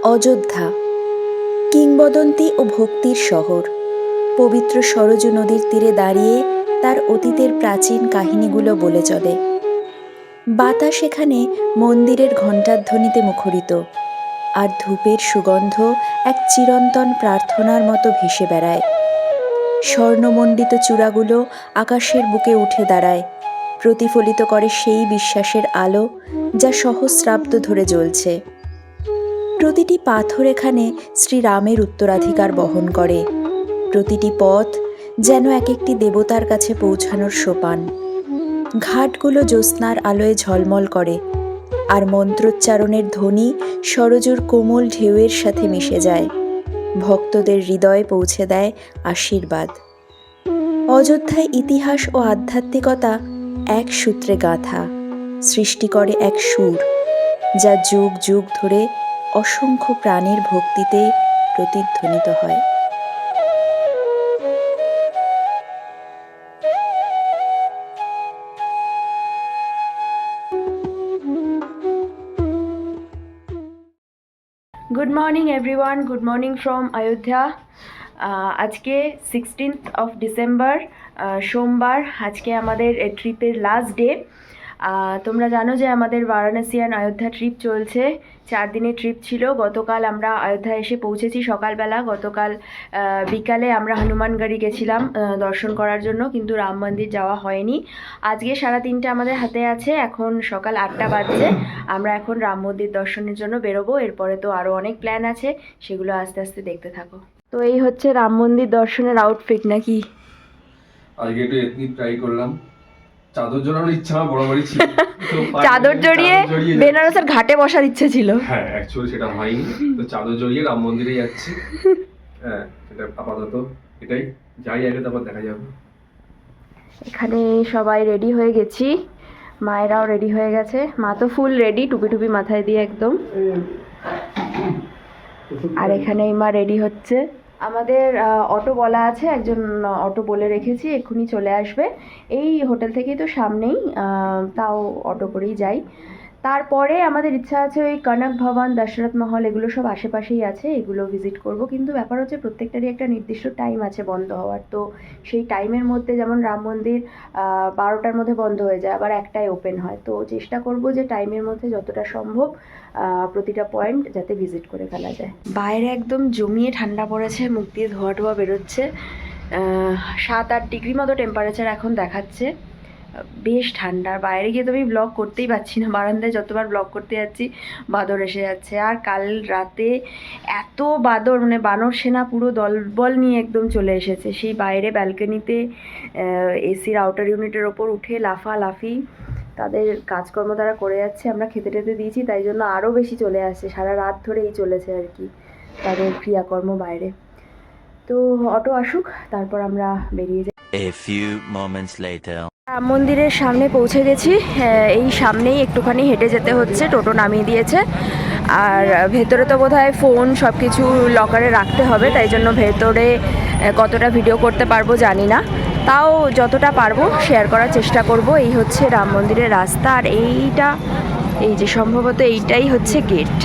অযোধ্যা, কিংবদন্তি ও ভক্তির শহর। পবিত্র সরজু নদীর তীরে দাঁড়িয়ে তার অতীতের প্রাচীন কাহিনীগুলো বলে চলে। বাতাস এখানে মন্দিরের ঘণ্টাধ্বনিতে মুখরিত, আর ধূপের সুগন্ধ এক চিরন্তন প্রার্থনার মতো ভেসে বেড়ায়। স্বর্ণমণ্ডিত চূড়াগুলো আকাশের বুকে উঠে দাঁড়ায়, প্রতিফলিত করে সেই বিশ্বাসের আলো যা সহস্রাব্দ ধরে জ্বলছে। প্রতিটি পাথর এখানে শ্রীরামের উত্তরাধিকার বহন করে, প্রতিটি পথ যেন এক একটি দেবতার কাছে পৌঁছানোর সোপান। ঘাটগুলো জ্যোৎস্নার আলোয় ঝলমল করে, আর মন্ত্রোচ্চারণের ধ্বনি সরজুর কোমল ঢেউয়ের সাথে মিশে যায়, ভক্তদের হৃদয়ে পৌঁছে দেয় আশীর্বাদ। অযোধ্যায় ইতিহাস ও আধ্যাত্মিকতা এক সূত্রে গাঁথা, সৃষ্টি করে এক সুর যা যুগ যুগ ধরে অসংখ্য প্রাণের ভক্তিতে প্রতিধ্বনিত হয়। Good morning everyone, good morning from Ayodhya. আজকে 16th অফ ডিসেম্বর, সোমবার। আজকে আমাদের ট্রিপের লাস্ট ডে। তোমরা জানো যে আমাদের বারাণসী অ্যান্ড অযোধ্যা ট্রিপ চলছে। 4 দিনের ট্রিপ ছিল। গতকাল আমরা অযোধ্যা এসে পৌঁছেছি সকালবেলা। গতকাল বিকালে আমরা হনুমানগড়ি গেছিলাম দর্শন করার জন্য, কিন্তু রাম মন্দির যাওয়া হয়নি। আজকে সারা দিনটা আমাদের হাতে আছে। এখন সকাল 8টা বাজছে। আমরা এখন রাম মন্দির দর্শনের জন্য বেরোবো। এরপরে তো আরও অনেক প্ল্যান আছে, সেগুলো আস্তে আস্তে দেখতে থাকো। তো এই হচ্ছে রাম মন্দির দর্শনের আউটফিট নাকি? আজকে একটু এথনিক ট্রাই করলাম। চাদর জড়ানোর ইচ্ছা আমার বরাবরই ছিল। চাদর জড়িয়ে বেনারসের ঘাটে বসার ইচ্ছে ছিল। হ্যাঁ, অ্যাকচুয়ালি সেটা হয়নি। তো চাদর জড়িয়ে রাম মন্দিরে যাচ্ছি। হ্যাঁ, এটা আপাতত এটাই। যাই আগে তারপর দেখা যাবে। এখানে সবাই রেডি হয়ে গেছি, মায়েরাও রেডি হয়ে গেছে। মা তো ফুল রেডি, টুপি টুপি মাথায় দিয়ে একদম। আর এখানে মা রেডি হচ্ছে। আমাদের অটো বলা আছে, একজন অটো বলে রেখেছি, এক্ষুনি চলে আসবে। এই হোটেল থেকেই তো সামনেই, তাও অটো করেই যাই। তারপরে আমাদের ইচ্ছা আছে ওই কনক ভবন, দশরথ মহল, এগুলো সব আশেপাশেই আছে, এগুলো ভিজিট করব। কিন্তু ব্যাপার হচ্ছে প্রত্যেকটারই একটা নির্দিষ্ট টাইম আছে বন্ধ হওয়ার। তো সেই টাইমের মধ্যে যেমন রাম মন্দির 12টার মধ্যে বন্ধ হয়ে যায়, আবার 1টায় ওপেন হয়। তো চেষ্টা করব যে টাইমের মধ্যে যতটা সম্ভব প্রতিটা পয়েন্ট যাতে ভিজিট করে ফেলা যায়। বাইরে একদম জমিয়ে ঠান্ডা পড়েছে, মুখ দিয়ে ধোয়া টোয়া বেরোচ্ছে। 7-8 ডিগ্রি মতো টেম্পারেচার এখন দেখাচ্ছে। বেশ ঠান্ডা। বাইরে গিয়ে তো আমি ব্লগ করতেই পারছি না, বারান্দায় যতবার ব্লগ করতে যাচ্ছি বাদর এসে যাচ্ছে। আর কাল রাতে এত বাদর, মানে বানর সেনা পুরো দলবল নিয়ে একদম চলে এসেছে। সেই বাইরে ব্যালকনিতে এসির আউটার ইউনিটের ওপর উঠে লাফালাফি তাদের কাজকর্ম তারা করে যাচ্ছে। আমরা খেতে টেতে দিয়েছি, তাই জন্য আরও বেশি চলে আসছে। সারা রাত ধরেই চলেছে আর কি তাদের ক্রিয়াকর্ম বাইরে। তো অটো আসুক, তারপর আমরা বেরিয়ে যাই। A few moments later. Ram মন্দিরের সামনে পৌঁছে গেছি। এই সামনেই একটুখানি হেঁটে যেতে হচ্ছে, টোটো নামিয়ে দিয়েছে। আর ভেতরে তো বোধহয় ফোন সব কিছু লকারে রাখতে হবে, তাই জন্য ভেতরে কতটা ভিডিও করতে পারবো জানি না, তাও যতটা পারবো শেয়ার করার চেষ্টা করব। এই হচ্ছে রাম মন্দিরের রাস্তা, আর এই যে সম্ভবত এইটাই হচ্ছে গেট।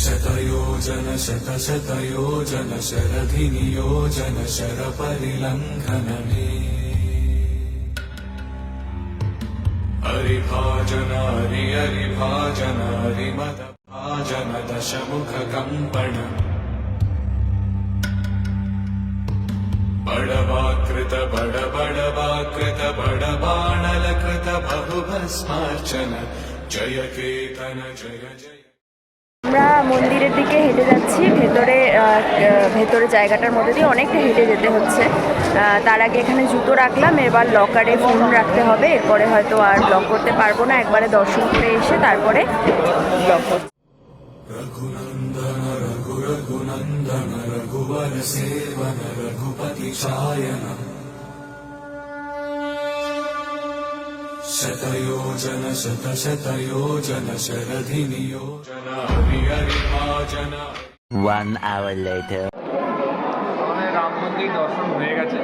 शतयोजन शतशतयोजन शरधिनियोजन शरपरिलङ्घनने हरिभाजन हरिभाजन हरिमदभाजन दशमुखकम्पण बडवाकृत बडवाकृत बडबाणलकृत बहुभस्मार्चन जय केतन जय जय। আমরা মন্দিরের দিকে হেঁটে যাচ্ছি। ভেতরে জায়গাটার মধ্যে দিয়ে অনেকটা হেঁটে যেতে হচ্ছে। তার আগে এখানে জুতো রাখলাম, এবার লকারে ফোন রাখতে হবে। এরপরে হয়তো আর ব্লগ করতে পারবো না, একবারে দর্শন করে এসে তারপরে ব্লগ করব। रघुनन्दन रघुवर सेवन रघुपति चायन शतयोजन शतशतयोजन शरधिनियोजन हरि हरि भाजन 1 hour later. আমাদের রাম মন্দির দর্শন হয়ে গেছে।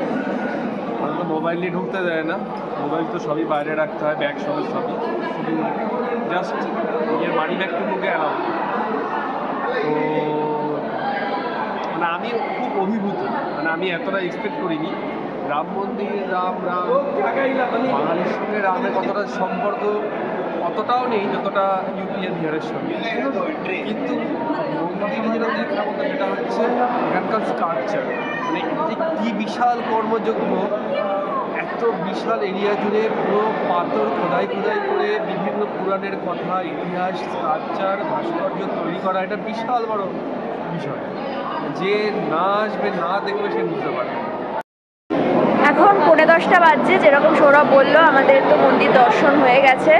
তো মোবাইল নিয়ে ঢুকতে দেয় না, মোবাইল তো সবই বাইরে রাখতে হয়, ব্যাগ সমেত সবই, শুধু জাস্ট নিজের মানি ব্যাগটুকুকে অ্যালাউ। তো মানে আমি খুব অভিভূত, মানে আমি এতটা এক্সপেক্ট করিনি। রাম মন্দির, রাম বাঙালির সঙ্গে রামের কতটা সম্পর্ক অতটাও নেই যতটা ইউপি আর বিহারের সঙ্গে, কিন্তু মন্দিরে যেটা দেখার মতো সেটা হচ্ছে এখানকার স্ট্রাকচার, মানে যে কী বিশাল কর্মযজ্ঞ, এত বিশাল এরিয়া জুড়ে পুরো পাথর খোদাই করে বিভিন্ন পুরাণের কথা, ইতিহাস, স্ট্রাকচার, ভাস্কর্য তৈরি করা, এটা বিশাল বড় বিষয়। যে না আসবে, না দেখবে, সে বুঝতে পারবে। এখন 10:45 বাজছে, যেরকম সৌরভ বললো আমাদের তো মন্দির দর্শন হয়ে গেছে।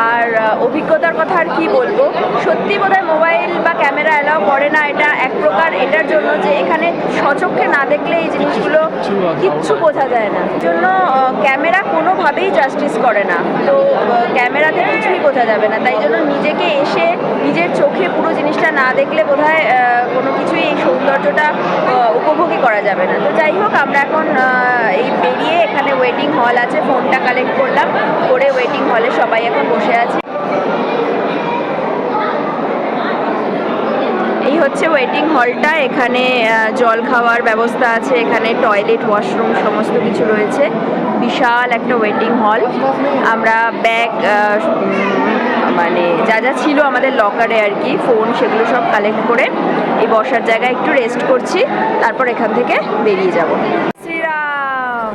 আর অভিজ্ঞতার কথা আর কি বলবো, সত্যি বোধহয় মোবাইল বা ক্যামেরা অ্যালাউ করে না। এটা এক প্রকার এটার জন্য যে এখানে সচক্ষে না দেখলে এই জিনিসগুলো কিচ্ছু বোঝা যায় না, জন্য ক্যামেরা কোনোভাবেই জাস্টিস করে না। তো ক্যামেরাতে কিছুই বোঝা যাবে না, তাই জন্য নিজেকে এসে নিজের চোখে পুরো জিনিসটা না দেখলে বোধহয় কোনো কিছুই এই সৌন্দর্যটা উপভোগই করা যাবে না। তো যাই হোক, আমরা এখন এই বেরিয়ে এখানে ওয়েটিং হল আছে, ফোনটা কালেক্ট করলাম, করে ওয়েটিং হলে সবাই এখন বসে আছি। এই হচ্ছে ওয়েটিং হলটা, এখানে জল খাওয়ার ব্যবস্থা আছে, এখানে টয়লেট, ওয়াশরুম সমস্ত কিছু রয়েছে। বিশাল একটা ওয়েটিং হল। আমরা ব্যাগ মানে যা যা ছিল আমাদের লকারে আর কি, ফোন, সেগুলো সব কালেক্ট করে এই বসার জায়গায় একটু রেস্ট করছি, তারপর এখান থেকে বেরিয়ে যাব। শ্রীরাম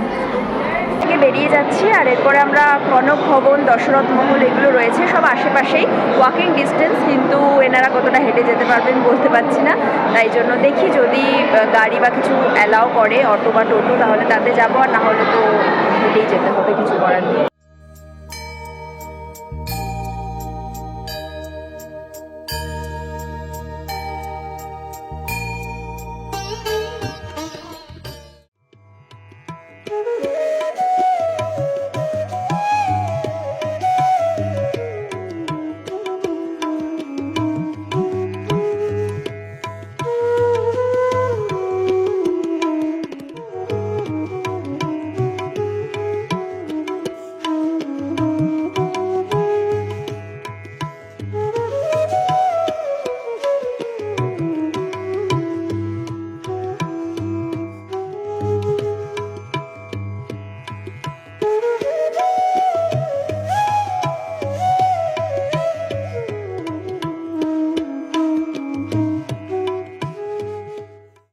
থেকে বেরিয়ে যাচ্ছি। আর এরপরে আমরা কনক ভবন, দশরথ মহল, এগুলো রয়েছে সব আশেপাশেই, ওয়াকিং ডিস্টেন্স, কিন্তু এনারা কতটা হেঁটে যেতে পারবেন বলতে পারছি না। তাই জন্য দেখি যদি গাড়ি বা কিছু অ্যালাউ করে, অটো বা টোটো, তাহলে তাতে যাবো, আর না হলে তো হেঁটেই যেতে হবে, কিছু করার নেই।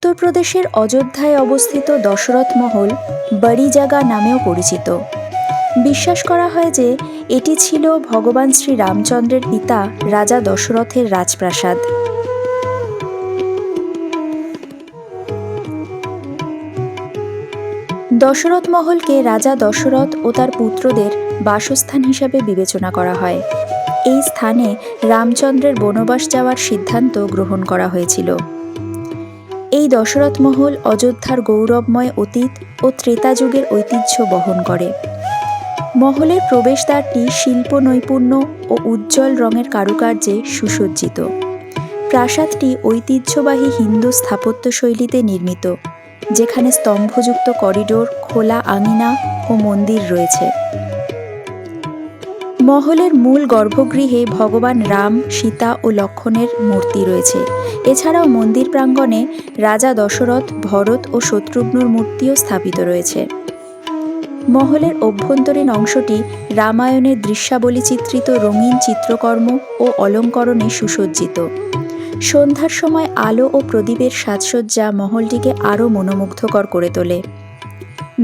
উত্তরপ্রদেশের অযোধ্যায় অবস্থিত দশরথ মহল বড়ি জাগা নামেও পরিচিত। বিশ্বাস করা হয় যে এটি ছিল ভগবান শ্রী রামচন্দ্রের পিতা রাজা দশরথের রাজপ্রাসাদ। দশরথ মহলকে রাজা দশরথ ও তার পুত্রদের বাসস্থান হিসাবে বিবেচনা করা হয়। এই স্থানে রামচন্দ্রের বনবাস যাওয়ার সিদ্ধান্ত গ্রহণ করা হয়েছিল। এই দশরথ মহল অযোধ্যার গৌরবময় অতীত ও ত্রেতা যুগের ঐতিহ্য বহন করে। মহলের প্রবেশদ্বারটি শিল্প নৈপুণ্য ও উজ্জ্বল রঙের কারুকার্যে সুসজ্জিত। প্রাসাদটি ঐতিহ্যবাহী হিন্দু স্থাপত্যশৈলীতে নির্মিত, যেখানে স্তম্ভযুক্ত করিডোর, খোলা আঙিনা ও মন্দির রয়েছে। মহলের মূল গর্ভগৃহে ভগবান রাম, সীতা ও লক্ষ্মণের মূর্তি রয়েছে। এছাড়াও মন্দির প্রাঙ্গণে রাজা দশরথ, ভরত ও শত্রুঘ্নর মূর্তিও স্থাপিত রয়েছে। মহলের অভ্যন্তরীণ অংশটি রামায়ণের দৃশ্যাবলী চিত্রিত রঙিন চিত্রকর্ম ও অলঙ্করণে সুসজ্জিত। সন্ধ্যার সময় আলো ও প্রদীপের সাজসজ্জা মহলটিকে আরও মনোমুগ্ধকর করে তোলে।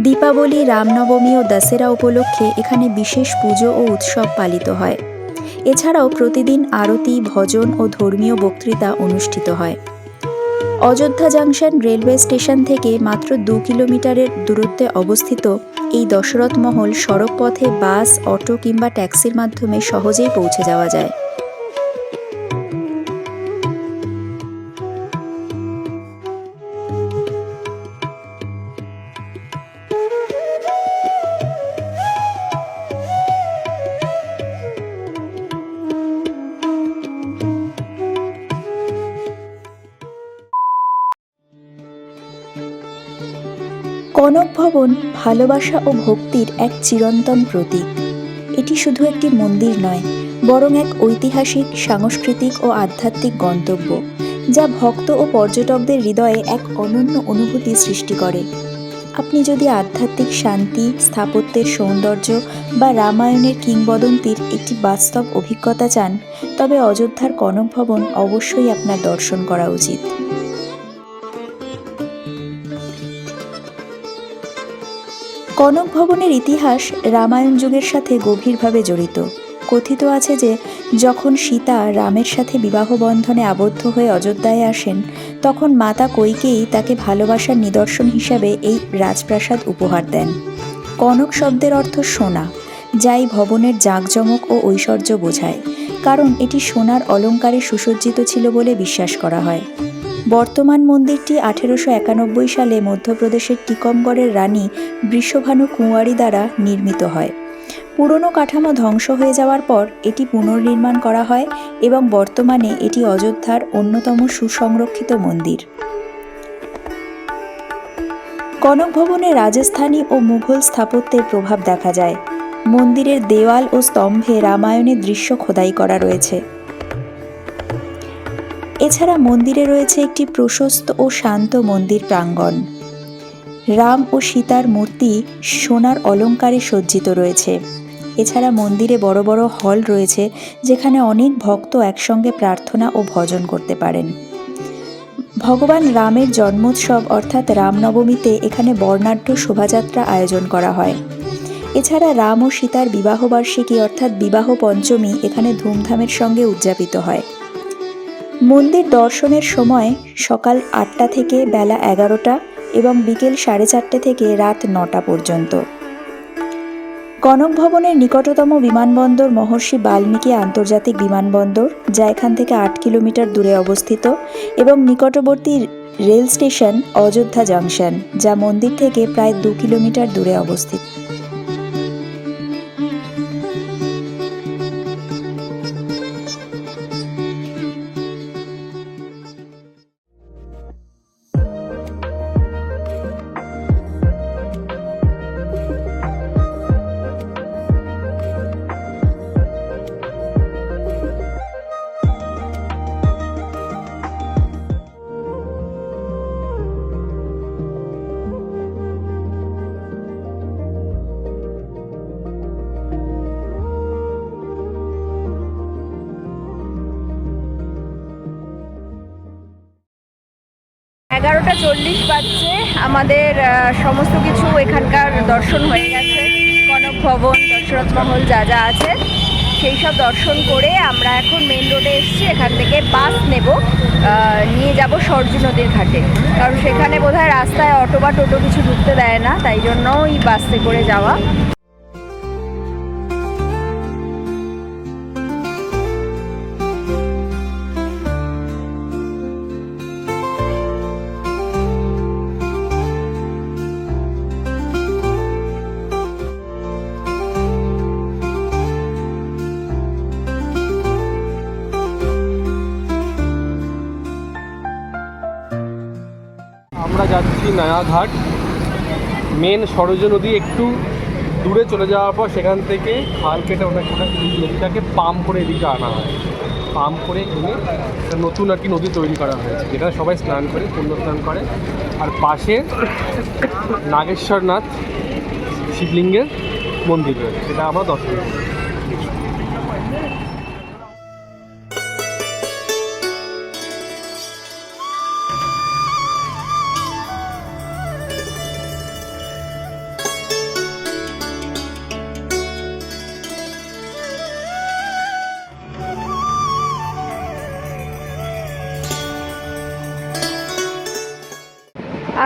দীপাবলি, রামনবমী ও দশেরা উপলক্ষে এখানে বিশেষ পুজো ও উৎসব পালিত হয়। এছাড়াও প্রতিদিন আরতি, ভজন ও ধর্মীয় বক্তৃতা অনুষ্ঠিত হয়। অযোধ্যা জাংশন রেলওয়ে স্টেশন থেকে মাত্র 2 কিলোমিটারের দূরত্বে অবস্থিত এই দশরথ মহল সড়ক পথে বাস, অটো কিংবা ট্যাক্সির মাধ্যমে সহজেই পৌঁছে যাওয়া যায়। কনক ভবন ভালোবাসা ও ভক্তির এক চিরন্তন প্রতীক। এটি শুধু একটি মন্দির নয়, বরং এক ঐতিহাসিক, সাংস্কৃতিক ও আধ্যাত্মিক গন্তব্য, যা ভক্ত ও পর্যটকদের হৃদয়ে এক অনন্য অনুভূতি সৃষ্টি করে। আপনি যদি আধ্যাত্মিক শান্তি, স্থাপত্যের সৌন্দর্য বা রামায়ণের কিংবদন্তির একটি বাস্তব অভিজ্ঞতা চান, তবে অযোধ্যার কনক ভবন অবশ্যই আপনার দর্শন করা উচিত। কনক ভবনের ইতিহাস রামায়ণ যুগের সাথে গভীরভাবে জড়িত। কথিত আছে যে যখন সীতা রামের সাথে বিবাহ বন্ধনে আবদ্ধ হয়ে অযোধ্যায় আসেন, তখন মাতা কৈকেয়ী তাকে ভালোবাসার নিদর্শন হিসাবে এই রাজপ্রাসাদ উপহার দেন। কনক শব্দের অর্থ সোনা, যা এই ভবনের জাঁকজমক ও ঐশ্বর্য বোঝায়, কারণ এটি সোনার অলঙ্কারে সুসজ্জিত ছিল বলে বিশ্বাস করা হয়। বর্তমান মন্দিরটি 1891 সালে মধ্যপ্রদেশের টিকমগড়ের রানী বৃষভানু কুঁওয়ারি দ্বারা নির্মিত হয়। পুরনো কাঠামো ধ্বংস হয়ে যাওয়ার পর এটি পুনর্নির্মাণ করা হয় এবং বর্তমানে এটি অযোধ্যার অন্যতম সুসংরক্ষিত মন্দির। কনক ভবনে রাজস্থানী ও মুঘল স্থাপত্যের প্রভাব দেখা যায়। মন্দিরের দেওয়াল ও স্তম্ভে রামায়ণের দৃশ্য খোদাই করা রয়েছে। এছাড়া মন্দিরে রয়েছে একটি প্রশস্ত ও শান্ত মন্দির প্রাঙ্গণ। রাম ও সীতার মূর্তি সোনার অলঙ্কারে সজ্জিত রয়েছে। এছাড়া মন্দিরে বড় বড় হল রয়েছে, যেখানে অনেক ভক্ত একসঙ্গে প্রার্থনা ও ভজন করতে পারেন। ভগবান রামের জন্মোৎসব অর্থাৎ রামনবমীতে এখানে বর্ণাঢ্য শোভাযাত্রা আয়োজন করা হয়। এছাড়া রাম ও সীতার বিবাহবার্ষিকী অর্থাৎ বিবাহ পঞ্চমী এখানে ধুমধামের সঙ্গে উদযাপিত হয়। মন্দির দর্শনের সময় সকাল 8টা থেকে বেলা 11টা এবং বিকেল 4:30 থেকে রাত 9টা পর্যন্ত। কনক ভবনের নিকটতম বিমানবন্দর মহর্ষি বাল্মীকি আন্তর্জাতিক বিমানবন্দর, যা এখান থেকে 8 কিলোমিটার দূরে অবস্থিত, এবং নিকটবর্তী রেল স্টেশন অযোধ্যা জাংশন, যা মন্দির থেকে প্রায় 2 কিলোমিটার দূরে অবস্থিত। এগারোটা 40 বাজছে। আমাদের সমস্ত কিছু এখানকার দর্শন হয়ে গেছে। কনক ভবন, দশরথ মহল যা যা আছে সেই সব দর্শন করে আমরা এখন মেন রোডে এসেছি। এখান থেকে বাস নেব, নিয়ে যাব সরজু নদীর ঘাটে, কারণ সেখানে বোধহয় রাস্তায় অটো বা টোটো কিছু ঢুকতে দেয় না, তাই জন্য এই বাসে করে যাওয়া। আমরা যাচ্ছি নয়াঘাট। মেন সরজু নদী একটু দূরে চলে যাওয়ার পর সেখান থেকে খাল কেটে ওটাকে নদীটাকে পাম্প করে এদিকে আনা হয়। পাম্প করে এনে একটা নতুন আর কি নদী তৈরি করা হয়েছে, যেটা সবাই স্নান করে, পুণ্য স্নান করে। আর পাশে নাগেশ্বরনাথ শিবলিঙ্গের মন্দির রয়েছে, সেটা আমরা দর্শন করি।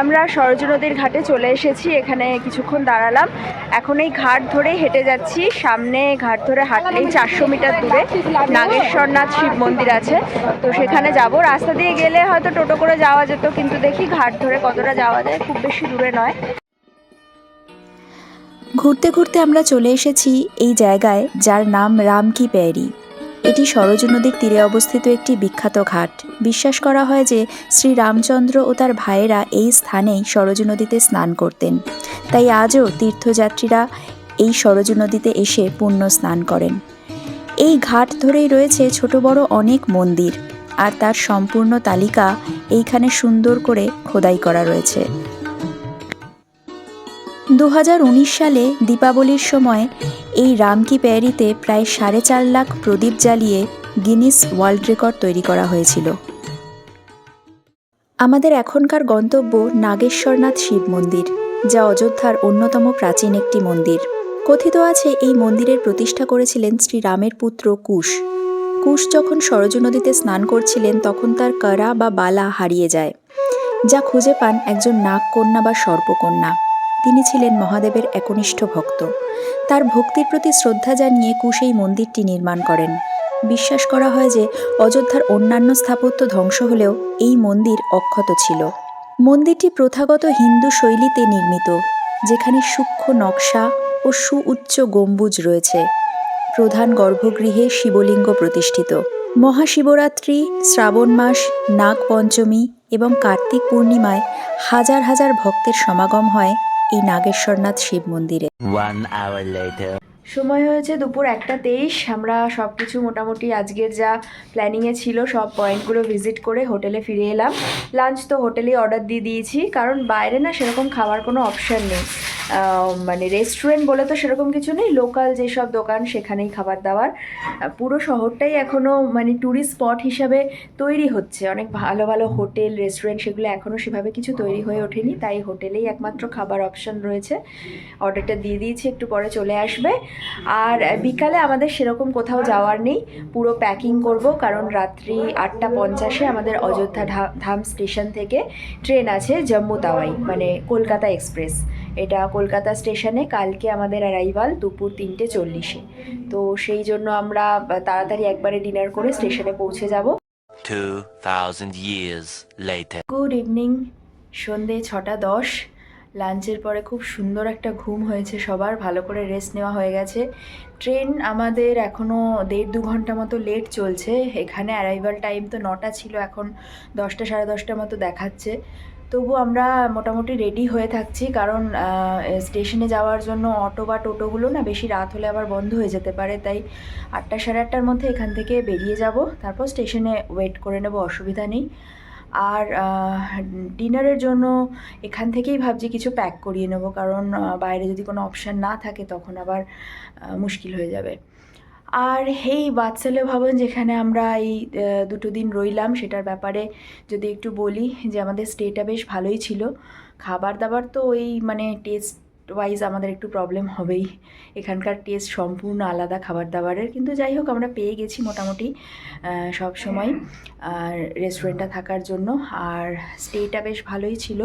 আমরা সরজু নদীর ঘাটে চলে এসেছি। এখানে কিছুক্ষণ দাঁড়ালাম। এখন এই ঘাট ধরেই হেঁটে যাচ্ছি। সামনে ঘাট ধরে হাঁটলেই 400 মিটার দূরে নাগেশ্বরনাথ শিব মন্দির আছে, তো সেখানে যাব। রাস্তা দিয়ে গেলে হয়তো টোটো করে যাওয়া যেত, কিন্তু দেখি ঘাট ধরে কতটা যাওয়া যায়, খুব বেশি দূরে নয়। ঘুরতে ঘুরতে আমরা চলে এসেছি এই জায়গায়, যার নাম রাম কি প্যারি। এটি সরজু নদীর তীরে অবস্থিত একটি বিখ্যাত ঘাট। বিশ্বাস করা হয় যে শ্রী রামচন্দ্র ও তার ভাইয়েরা এই স্থানেই সরজু নদীতে স্নান করতেন। তাই আজও তীর্থযাত্রীরা এই সরজু নদীতে এসে পুণ্য স্নান করেন। এই ঘাট ধরেই রয়েছে ছোট বড় অনেক মন্দির, আর তার সম্পূর্ণ তালিকা এইখানে সুন্দর করে খোদাই করা রয়েছে। 2019 সালে দীপাবলির সময় এই রামকি প্যারিতে প্রায় 4.5 লাখ প্রদীপ জ্বালিয়ে গিনিস ওয়ার্ল্ড রেকর্ড তৈরি করা হয়েছিল। আমাদের এখনকার গন্তব্য নাগেশ্বরনাথ শিব মন্দির, যা অযোধ্যার অন্যতম প্রাচীন একটি মন্দির। কথিত আছে এই মন্দিরের প্রতিষ্ঠা করেছিলেন শ্রী রামের পুত্র কুশ। কুশ যখন সরজু নদীতে স্নান করছিলেন তখন তার কড়া বা বালা হারিয়ে যায়, যা খুঁজে পান একজন নাগকন্যা বা সর্পকন্যা। তিনি ছিলেন মহাদেবের একনিষ্ঠ ভক্ত। তার ভক্তির প্রতি শ্রদ্ধা জানিয়ে কুশ এই মন্দিরটি নির্মাণ করেন। বিশ্বাস করা হয় যে অযোধ্যার অন্যান্য স্থাপত্য ধ্বংস হলেও এই মন্দির অক্ষত ছিল। মন্দিরটি প্রথাগত হিন্দু শৈলীতে নির্মিত, যেখানে সূক্ষ্ম নকশা ও সুউচ্চ গম্বুজ রয়েছে। প্রধান গর্ভগৃহে শিবলিঙ্গ প্রতিষ্ঠিত। মহাশিবরাত্রি, শ্রাবণ মাস, নাগ পঞ্চমী এবং কার্তিক পূর্ণিমায় হাজার হাজার ভক্তের সমাগম হয় এই নাগেশ্বরনাথ শিব মন্দিরে। 1 hour later. সময় হয়েছে দুপুর 1:23। আমরা সব কিছু মোটামুটি আজকের যা প্ল্যানিংয়ে ছিল সব পয়েন্টগুলো ভিজিট করে হোটেলে ফিরে এলাম। লাঞ্চ তো হোটেলেই অর্ডার দিয়ে দিয়েছি, কারণ বাইরে না সেরকম খাওয়ার কোনো অপশান নেই। মানে রেস্টুরেন্ট বলে তো সেরকম কিছু নেই, লোকাল যেসব দোকান সেখানেই খাবার দাবার। পুরো শহরটাই এখনও মানে ট্যুরিস্ট স্পট হিসাবে তৈরি হচ্ছে। অনেক ভালো ভালো হোটেল, রেস্টুরেন্ট সেগুলো এখনও সেভাবে কিছু তৈরি হয়ে ওঠেনি, তাই হোটেলেই একমাত্র খাবার অপশান রয়েছে। অর্ডারটা দিয়ে দিয়েছি, একটু পরে চলে আসবে। আর বিকালে আমাদের সেরকম কোথাও যাওয়ার নেই, পুরো প্যাকিং করব, কারণ রাত্রি 8:50 আমাদের অযোধ্যা ধাম স্টেশন থেকে ট্রেন আছে জম্মু তাওয়াই, মানে কলকাতা এক্সপ্রেস। এটা কলকাতা স্টেশনে কালকে আমাদের অ্যারাইভাল দুপুর 3:40। তো সেই জন্য আমরা তাড়াতাড়ি একবারে ডিনার করে স্টেশনে পৌঁছে যাব। 2000 years later. গুড ইভিনিং, সন্ধে 6:10। লাঞ্চের পরে খুব সুন্দর একটা ঘুম হয়েছে সবার, ভালো করে রেস্ট নেওয়া হয়ে গেছে। ট্রেন আমাদের এখনও 1.5-2 ঘন্টা মতো লেট চলছে। এখানে অ্যারাইভাল টাইম তো 9টা ছিল, এখন 10টা সাড়ে 10টা মতো দেখাচ্ছে। তবু আমরা মোটামুটি রেডি হয়ে থাকছি, কারণ স্টেশনে যাওয়ার জন্য অটো বা টোটোগুলো না বেশি রাত হলে আবার বন্ধ হয়ে যেতে পারে, তাই 8টা সাড়ে 8টার মধ্যে এখান থেকে বেরিয়ে যাব, তারপর স্টেশনে ওয়েট করে নেব, অসুবিধা নেই। আর ডিনারের জন্য এখান থেকেই ভাবছি কিছু প্যাক করিয়ে নেব, কারণ বাইরে যদি কোনো অপশান না থাকে তখন আবার মুশকিল হয়ে যাবে। আর এই বাৎসল্য ভবন যেখানে আমরা এই 2 দিন রইলাম, সেটার ব্যাপারে যদি একটু বলি যে আমাদের স্টেটা বেশ ভালোই ছিল। খাবার দাবার তো ওই মানে টেস্ট ওয়াইজ আমাদের একটু প্রবলেম হবেই, এখানকার টেস্ট সম্পূর্ণ আলাদা খাবার দাবারের, কিন্তু যাই হোক আমরা পেয়ে গেছি মোটামুটি সব সময় আর রেস্টুরেন্টটা থাকার জন্য। আর স্টেটা বেশ ভালোই ছিল,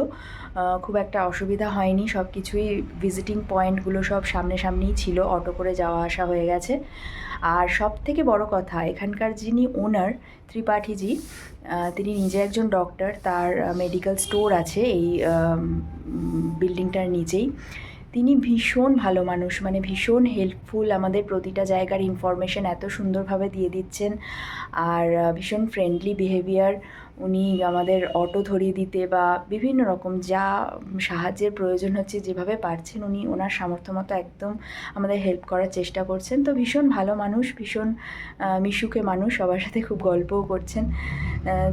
খুব একটা অসুবিধা হয়নি। সব কিছুই ভিজিটিং পয়েন্টগুলো সব সামনেই ছিল, অটো করে যাওয়া আসা হয়ে গেছে। আর সব থেকে বড় কথা, এখানকার যিনি ওনার ত্রিপাঠীজি, তিনি নিজে একজন ডক্টর, তার মেডিকেল স্টোর আছে এই বিল্ডিংটার নিচেই। তিনি ভীষণ ভালো মানুষ, মানে ভীষণ হেল্পফুল, আমাদের প্রতিটা জায়গার ইনফরমেশন এত সুন্দরভাবে দিয়ে দিচ্ছেন, আর ভীষণ ফ্রেন্ডলি বিহেভিয়ার। উনি আমাদের অটো ধরিয়ে দিতে বা বিভিন্ন রকম যা সাহায্যের প্রয়োজন হচ্ছে যেভাবে পারছেন উনি ওনার সামর্থ্য মতো একদম আমাদের হেল্প করার চেষ্টা করছেন। তো ভীষণ ভালো মানুষ, ভীষণ মিশুকে মানুষ, সবার সাথে খুব গল্পও করছেন।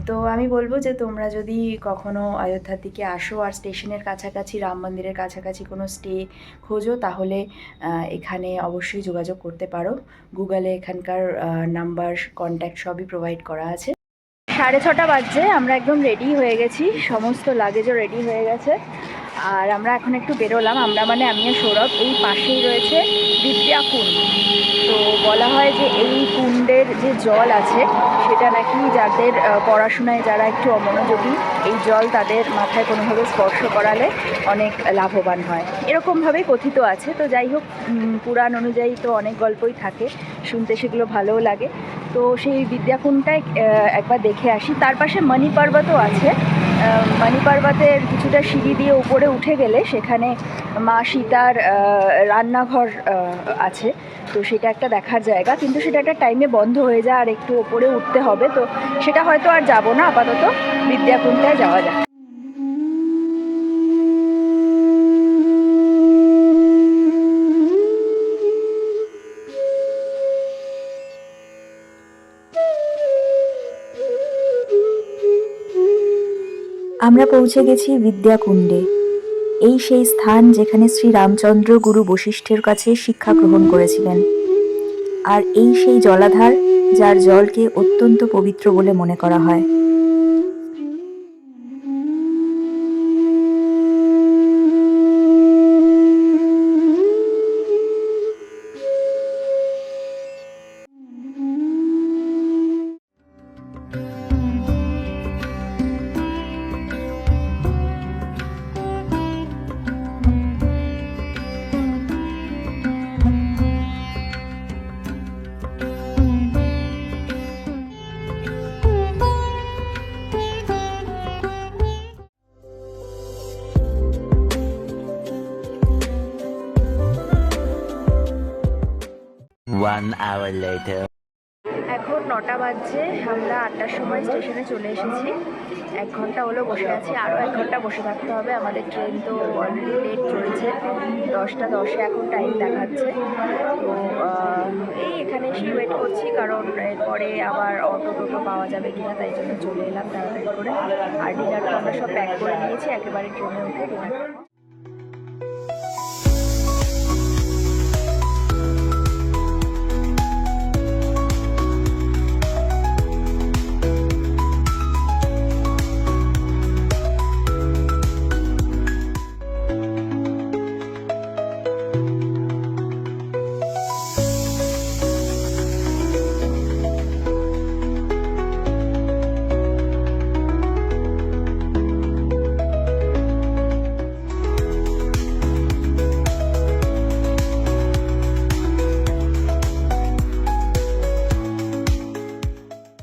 তো আমি বলবো যে তোমরা যদি কখনো অযোধ্যার দিকে আসো আর স্টেশনের কাছাকাছি, রাম মন্দিরের কাছাকাছি কোনো স্টে খোঁজো, তাহলে এখানে অবশ্যই যোগাযোগ করতে পারো। গুগলে এখানকার নাম্বার, কন্ট্যাক্ট সবই প্রোভাইড করা আছে। 6:30 বাজছে, আমরা একদম রেডি হয়ে গেছি, সমস্ত লাগেজও রেডি হয়ে গেছে। আর আমরা এখন একটু বেরোলাম, আমরা মানে আমি আর সৌরভ। এই পাশেই রয়েছে বিদ্যাকুণ্ড। তো বলা হয় যে এই কুণ্ডের যে জল আছে সেটা নাকি যাদের পড়াশোনায় যারা একটু অমনোযোগী, এই জল তাদের মাথায় কোনোভাবে স্পর্শ করালে অনেক লাভবান হয়, এরকমভাবেই কথিত আছে। তো যাই হোক, পুরাণ অনুযায়ী তো অনেক গল্পই থাকে, শুনতে সেগুলো ভালোও লাগে। তো সেই বিদ্যাকুণ্ডটায় একবার দেখে আসি। তার পাশে মণি পর্বতও আছে, মানি পর্বতের কিছুটা সিঁড়ি দিয়ে উপরে উঠে গেলে সেখানে মা সীতার রান্নাঘর আছে, তো সেটা একটা দেখার জায়গা, কিন্তু সেটা একটা টাইমে বন্ধ হয়ে যায় আর একটু ওপরে উঠতে হবে, তো সেটা হয়তো আর যাব না, আপাতত বিদ্যাকুণ্ডটায় যাওয়া যায়। আমরা পৌঁছে গেছি বিদ্যাকুণ্ডে। এই সেই স্থান যেখানে শ্রী রামচন্দ্র গুরু বশিষ্ঠের কাছে শিক্ষা গ্রহণ করেছিলেন। আর এই সেই জলাধার যার জলকে অত্যন্ত পবিত্র বলে মনে করা হয়। One hour later. এখন 9টা বাজছে, আমরা 8টার সময় স্টেশনে চলে এসেছি। 1 ঘন্টা হলো বসে আছি, আরও 1 ঘন্টা বসে থাকতে হবে। আমাদের ট্রেন তো অলরেডি লেট চলছে, 10টা 10-এ এখন টাইম দেখাচ্ছে। তো এই এখানে এসে ওয়েট করছি, কারণ এরপরে আবার অটো টোটো পাওয়া যাবে কিনা, তাই জন্য চলে এলাম তাড়াতাড়ি করে। আর ডিনারটা আমরা সব প্যাক করে নিয়েছি, একেবারে ট্রেনে উঠে ডিনার করবো।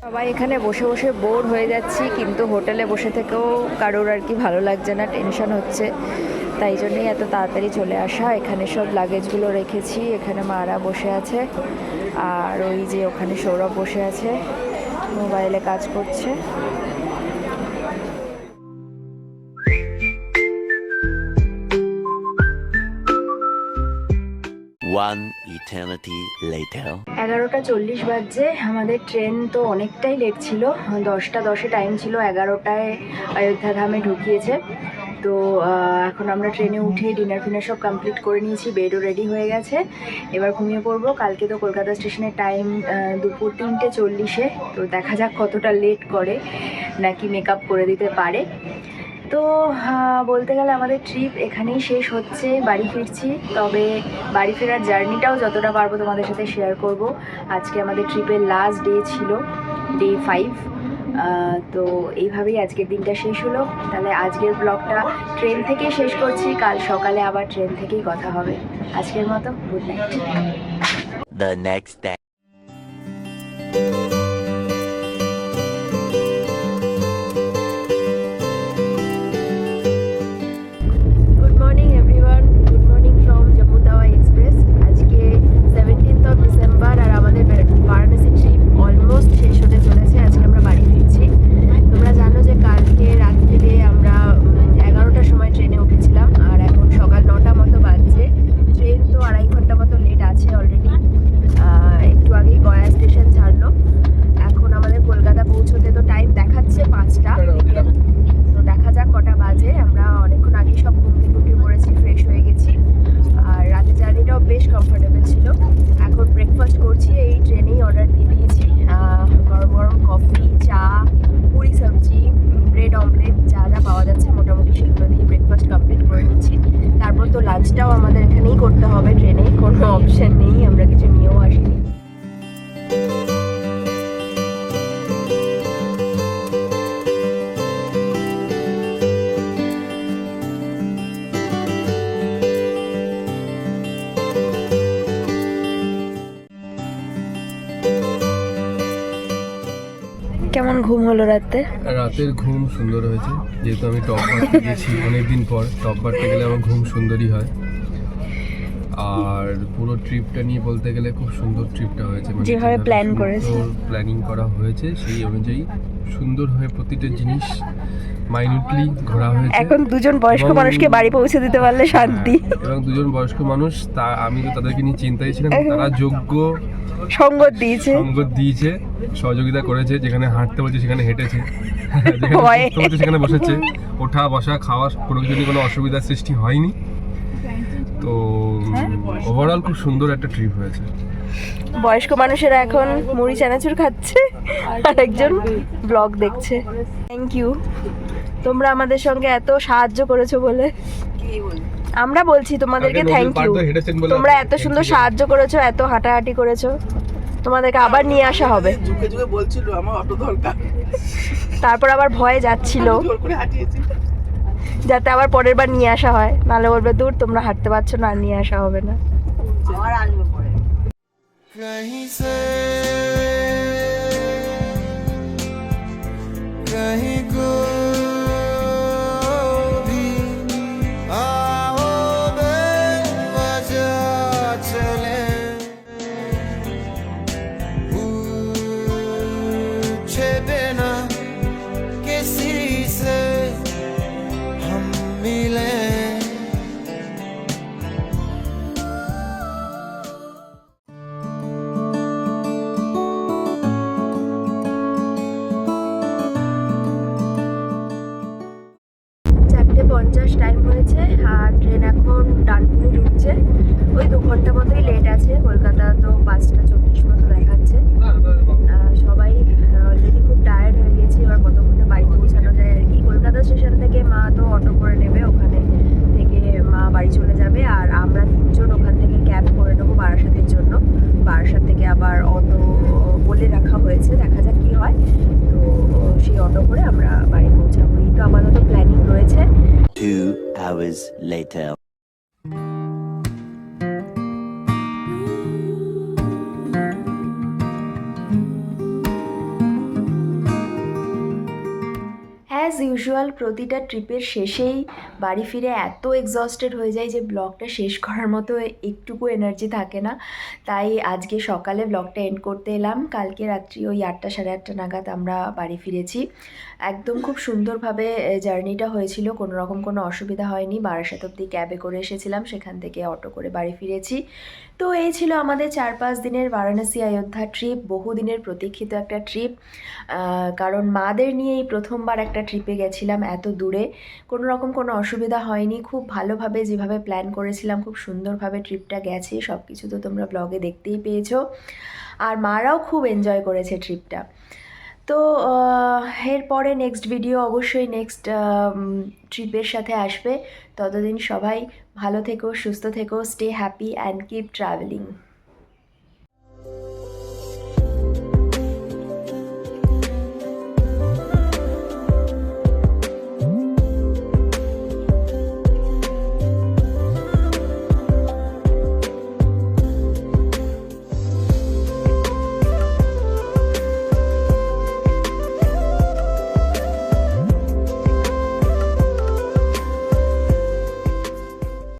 সবাই এখানে বসে বসে বোর হয়ে যাচ্ছি, কিন্তু হোটেলে বসে থেকেও কারোর আর কি ভালো লাগছে না, টেনশন হচ্ছে, তাই জন্যই এত তাড়াতাড়ি চলে আসা। এখানে সব লাগেজগুলো রেখেছি, এখানে মারা বসে আছে, আর ওই যে ওখানে সৌরভ বসে আছে, মোবাইলে কাজ করছে। One eternity later. 11টা 40 বাজছে। আমাদের ট্রেন তো অনেকটাই লেট ছিল, 10টা 10-এ টাইম ছিল, 11টায় অযোধ্যাধামে ঢুকিয়েছে। তো এখন আমরা ট্রেনে উঠে ডিনার ফিনার সব কমপ্লিট করে নিয়েছি, বেডও রেডি হয়ে গেছে, এবার ঘুমিয়ে পড়বো। কালকে তো কলকাতা স্টেশনের টাইম দুপুর 3:40, তো দেখা যাক কতটা লেট করে, নাকি মেকআপ করে দিতে পারে। তো বলতে গেলে আমাদের ট্রিপ এখানেই শেষ হচ্ছে, বাড়ি ফিরছি। তবে বাড়ি ফেরার জার্নিটাও যতটা পারবো তোমাদের সাথে শেয়ার করব। আজকে আমাদের ট্রিপের লাস্ট ডে ছিল, ডে 5। তো এইভাবেই আজকের দিনটা শেষ হলো। তাহলে আজকের ব্লগটা ট্রেন থেকেই শেষ করছি, কাল সকালে আবার ট্রেন থেকেই কথা হবে। আজকের মতো good night. The next day. Good morning everyone, good morning from Jammu Tawi express. আজকে 17 ডিসেম্বর, আর আমাদের বারাণসী ট্রিপ অলমোস্ট শেষ হতে চলেছে। আজকে আমরা বাড়ি ফিরছি। তোমরা জানো যে কালকে রাত্রিরে আমরা 11টার সময় ট্রেনে উঠেছিলাম, আর এখন সকাল 9টা মতো বাজছে। ট্রেন তো 2.5 ঘন্টা মতো লেট আছে অলরেডি। ঘুম হলো রাতে? রাতের ঘুম সুন্দর হয়েছে, যেহেতু আমি টপ মারতে গেছি অনেকদিন পর। টপ মারতে গেলে আমার ঘুম সুন্দরই হয়। আর পুরো ট্রিপটা নিয়ে বলতে গেলে খুব সুন্দর ট্রিপটা হয়েছে, যেভাবে plan করেছে। প্ল্যানিং করা হয়েছে সেই অনুযায়ী সুন্দর হয়ে প্রতিটা জিনিস মাইনিউটলি ঘোরা হয়েছে। এখন দুজন বয়স্ক এবং- মানুষকে বাড়ি পৌঁছে দিতে পারলে শান্তি। এবং দুজন বয়স্ক মানুষ, তা আমি তো তাদেরকে নিয়ে চিন্তায় ছিলাম, তারা যোগ্য সঙ্গত দিয়েছে। সঙ্গত দিয়েছে, সহযোগিতা করেছে। যেখানে হাঁটতে বলছে সেখানে হেঁটেছে, যেখানে ভয়ে। বসতে বলছে সেখানে বসেছে। ওঠা বসা খাওয়া কোনো কিছু নিয়ে কোনো অসুবিধার সৃষ্টি হয়নি। তো ওভারঅল খুব সুন্দর একটা ট্রিপ হয়েছে। বয়স্ক মানুষেরা এখন মুড়ি চানাচুর খাচ্ছে আর একজন ব্লগ দেখছে। থ্যাংক ইউ, তোমরা আমাদের সঙ্গে এত সাহায্য করেছো বলে। আমরা বলছি তোমাদেরকে কালকে থ্যাংক নদীর পাড় ইউ। ধরে হেঁটেছেন বলে তোমরা এত thank সুন্দর you। সাহায্য করেছো, এত হাঁটাহাঁটি করেছো, তোমাদেরকে আবার নিয়ে আসা হবে। যুগে যুগে বলছিল আমার অটো দরকার, তারপর আবার ভয়ে যাচ্ছিল, জোর করে হাঁটিয়েছি। যাতে আবার পরের বার নিয়ে আসা হয়, নাহলে বলবে দূর তোমরা হাঁটতে পারছো না, আর নিয়ে আসা হবে না। আবার আসবে পরে। कहीं से कहीं को भी आओ बेवजह चले, पूछे बिना किसी से हम मिले। চারটে 50 টাইম হয়েছে আর ট্রেন এখন ডানকুনি ঢুকছে। ওই 2 ঘন্টা মতোই লেট আছে। কলকাতা তো 5:40 মতো দেখাচ্ছে। সবাই অলরেডি খুব টায়ার্ড হয়ে গেছে, এবার কতক্ষণে বাড়ি পৌঁছানো যায় আর কি। কলকাতা স্টেশন থেকে মা তো অটো করে নেবে, ওখানে থেকে মা বাড়ি চলে যাবে। আর আমরা 3 জন ওখান থেকে ক্যাব করে নেবো বারাসাতের জন্য। বারাসাত থেকে আবার অটো বলে রাখা হয়েছে, দেখা যাক কী হয়। তো সেই অটো করে আমরা বাড়ি পৌঁছাবো, এই তো আপাতত প্ল্যানিং রয়েছে। 2 hours later. অ্যাজ ইউজুয়াল প্রতিটা ট্রিপের শেষেই বাড়ি ফিরে এত এক্সস্টেড হয়ে যায় যে ব্লগটা শেষ করার মতো একটুকু এনার্জি থাকে না। তাই আজকে সকালে ব্লগটা এন্ড করতে এলাম। কালকে রাত্রি ওই 8টা সাড়ে 8টা নাগাদ আমরা বাড়ি ফিরেছি। একদম খুব সুন্দরভাবে জার্নিটা হয়েছিল, কোনো রকম কোনো অসুবিধা হয়নি। বারাসাত অবধি ক্যাবে করে এসেছিলাম, সেখান থেকে অটো করে বাড়ি ফিরেছি। তো এই ছিল আমাদের 4-5 দিনের বারাণসী অযোধ্যা ট্রিপ। বহুদিনের প্রতীক্ষিত একটা ট্রিপ, কারণ মাদের নিয়ে এই প্রথমবার একটা ট্রিপে গেছিলাম এত দূরে। কোনো রকম কোনো অসুবিধা হয়নি, খুব ভালোভাবে যেভাবে প্ল্যান করেছিলাম খুব সুন্দরভাবে ট্রিপটা গেছে। সব কিছু তো তোমরা ব্লগে দেখতেই পেয়েছো। আর মারাও খুব এনজয় করেছে ট্রিপটা। তো এরপরে নেক্সট ভিডিও অবশ্যই নেক্সট ট্রিপের সাথে আসবে। ততদিন সবাই ভালো থেকো, সুস্থ থেকো, stay happy and keep travelling.